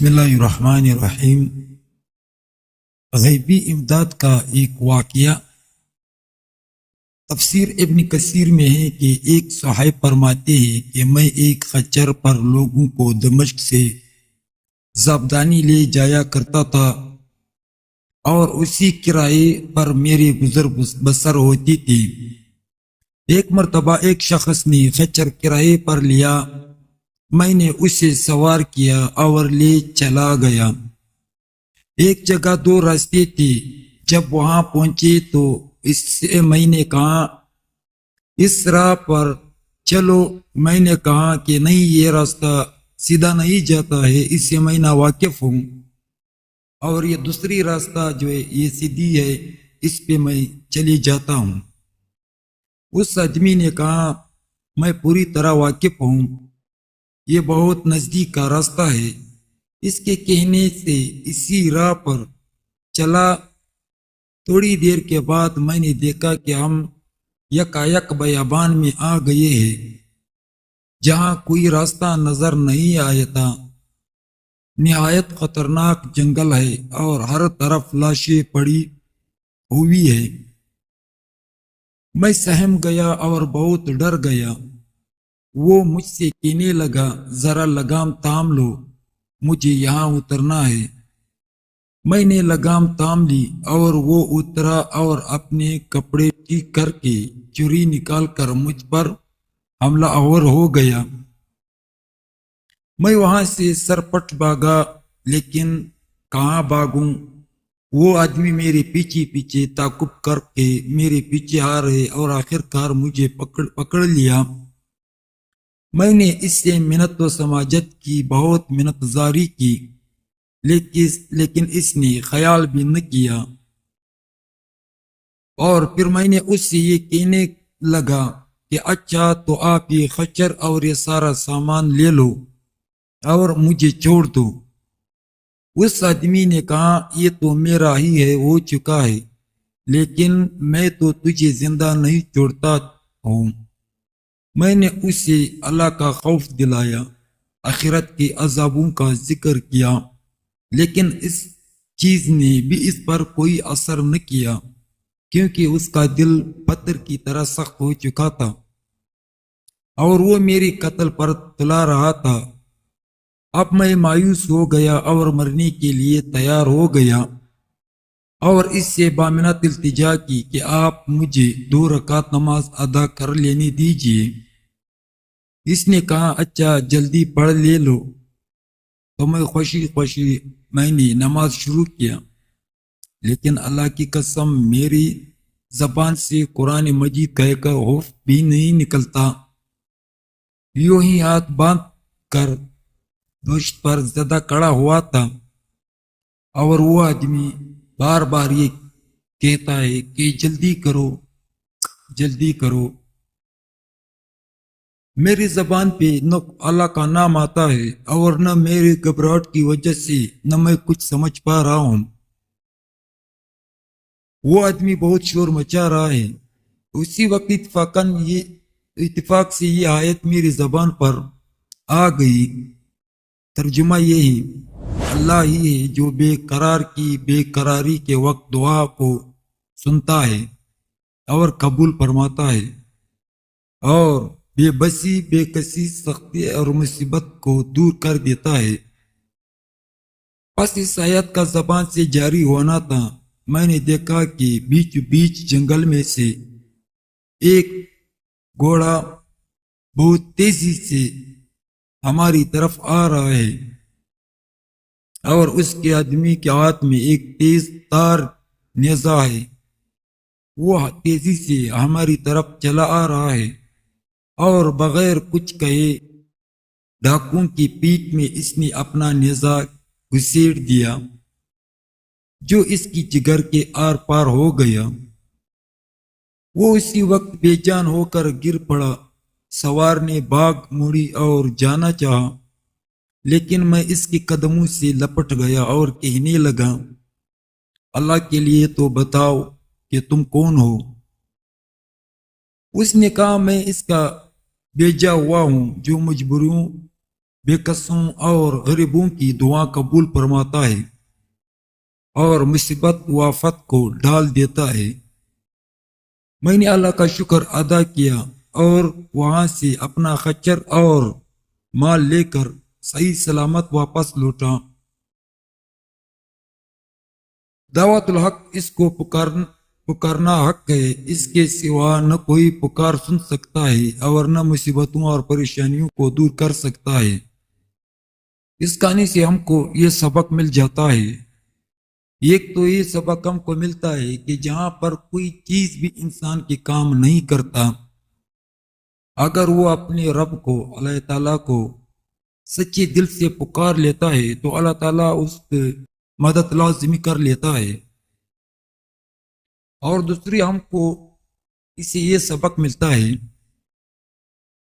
بسم اللہ الرحمن الرحیم۔ غیبی امداد کا ایک واقعہ تفسیر ابن کثیر میں ہے کہ ایک صحابی فرماتے ہیں کہ میں ایک خچر پر لوگوں کو دمشق سے زابدانی لے جایا کرتا تھا اور اسی کرائے پر میری گزر بسر ہوتی تھی۔ ایک مرتبہ ایک شخص نے خچر کرائے پر لیا، میں نے اسے سوار کیا اور لے چلا گیا۔ ایک جگہ دو راستے تھے، جب وہاں پہنچے تو اس سے میں نے کہا اس راہ پر چلو۔ میں نے کہا کہ نہیں، یہ راستہ سیدھا نہیں جاتا ہے، اس سے میں ناواقف ہوں، اور یہ دوسری راستہ جو ہے یہ سیدھی ہے، اس پہ میں چلی جاتا ہوں۔ اس آدمی نے کہا میں پوری طرح واقف ہوں، یہ بہت نزدیک کا راستہ ہے۔ اس کے کہنے سے اسی راہ پر چلا۔ تھوڑی دیر کے بعد میں نے دیکھا کہ ہم یکایک بیابان میں آ گئے ہیں، جہاں کوئی راستہ نظر نہیں آیا تھا۔ نہایت خطرناک جنگل ہے اور ہر طرف لاشیں پڑی ہوئی ہے۔ میں سہم گیا اور بہت ڈر گیا۔ وہ مجھ سے کہنے لگا ذرا لگام تھام لو، مجھے یہاں اترنا ہے۔ میں نے لگام تھام لی اور وہ اترا اور اپنے کپڑے ٹھیک کر کے چھری نکال کر مجھ پر حملہ آور ہو گیا۔ میں وہاں سے سرپٹ بھاگا، لیکن کہاں بھاگوں؟ وہ آدمی میرے پیچھے پیچھے تعاقب کر کے میرے پیچھے آ رہے اور آخر کار مجھے پکڑ لیا۔ میں نے اس سے منت و سماجت کی، بہت منت زاری کی، لیکن اس نے خیال بھی نہ کیا۔ اور پھر میں نے اس سے یہ کہنے لگا کہ اچھا تو آپ یہ خچر اور یہ سارا سامان لے لو اور مجھے چھوڑ دو۔ اس آدمی نے کہا یہ تو میرا ہی ہے، ہو چکا ہے، لیکن میں تو تجھے زندہ نہیں چھوڑتا ہوں۔ میں نے اسے اللہ کا خوف دلایا، آخرت کے عذابوں کا ذکر کیا، لیکن اس چیز نے بھی اس پر کوئی اثر نہ کیا، کیونکہ اس کا دل پتھر کی طرح سخت ہو چکا تھا اور وہ میری قتل پر تلا رہا تھا۔ اب میں مایوس ہو گیا اور مرنے کے لیے تیار ہو گیا، اور اس سے بامنت التجا کی کہ آپ مجھے 2 رکعت نماز ادا کر لینے دیجیے۔ اس نے کہا اچھا جلدی پڑھ لے لو۔ تو میں خوشی میں نے نماز شروع کیا، لیکن اللہ کی قسم میری زبان سے قرآن مجید کا ایک حرف بھی نہیں نکلتا۔ یوں ہی ہاتھ باندھ کر دوشت پر زدہ کڑا ہوا تھا، اور وہ آدمی بار بار یہ کہتا ہے کہ جلدی کرو جلدی کرو۔ میری زبان پہ نہ اللہ کا نام آتا ہے اور نہ میری گھبراہٹ کی وجہ سے نہ میں کچھ سمجھ پا رہا ہوں۔ وہ آدمی بہت شور مچا رہا ہے۔ اسی وقت اتفاق سے یہ آیت میری زبان پر آ گئی۔ ترجمہ یہ ہے، اللہ ہی ہے جو بے قرار کی بے قراری کے وقت دعا کو سنتا ہے اور قبول فرماتا ہے، اور بے بسی، بے کسی، سختی اور مصیبت کو دور کر دیتا ہے۔ پس اس آیت کا زبان سے جاری ہونا تھا، میں نے دیکھا کہ بیچ بیچ جنگل میں سے ایک گھوڑا بہت تیزی سے ہماری طرف آ رہا ہے، اور اس کے آدمی کے ہاتھ میں ایک تیز تار نیزہ ہے۔ وہ تیزی سے ہماری طرف چلا آ رہا ہے، اور بغیر کچھ کہے ڈاکوں کی پیٹھ میں اس نے اپنا نیزہ گھسیڑ دیا، جو اس کی جگر کے آر پار ہو گیا۔ وہ اسی وقت بے جان ہو کر گر پڑا۔ سوار نے بھاگ موڑی اور جانا چاہا، لیکن میں اس کے قدموں سے لپٹ گیا اور کہنے لگا اللہ کے لیے تو بتاؤ کہ تم کون ہو؟ اس نے کہا میں اس کا بھیجا ہوا ہوں جو مجبوریوں بے قصوں اور غریبوں کی دعا قبول فرماتا ہے اور مصیبت و آفت کو ڈال دیتا ہے۔ میں نے اللہ کا شکر ادا کیا اور وہاں سے اپنا خچر اور مال لے کر صحیح سلامت واپس لوٹا۔ دعوت الحق اس کو پکارنا حق ہے، اس کے سوا نہ کوئی پکار سن سکتا ہے اور نہ مصیبتوں اور پریشانیوں کو دور کر سکتا ہے۔ اس کہانی سے ہم کو یہ سبق مل جاتا ہے۔ ایک تو یہ سبق ہم کو ملتا ہے کہ جہاں پر کوئی چیز بھی انسان کے کام نہیں کرتا، اگر وہ اپنے رب کو، اللہ تعالیٰ کو سچے دل سے پکار لیتا ہے تو اللہ تعالیٰ اس کی مدد لازمی کر لیتا ہے۔ اور دوسری ہم کو اسے یہ سبق ملتا ہے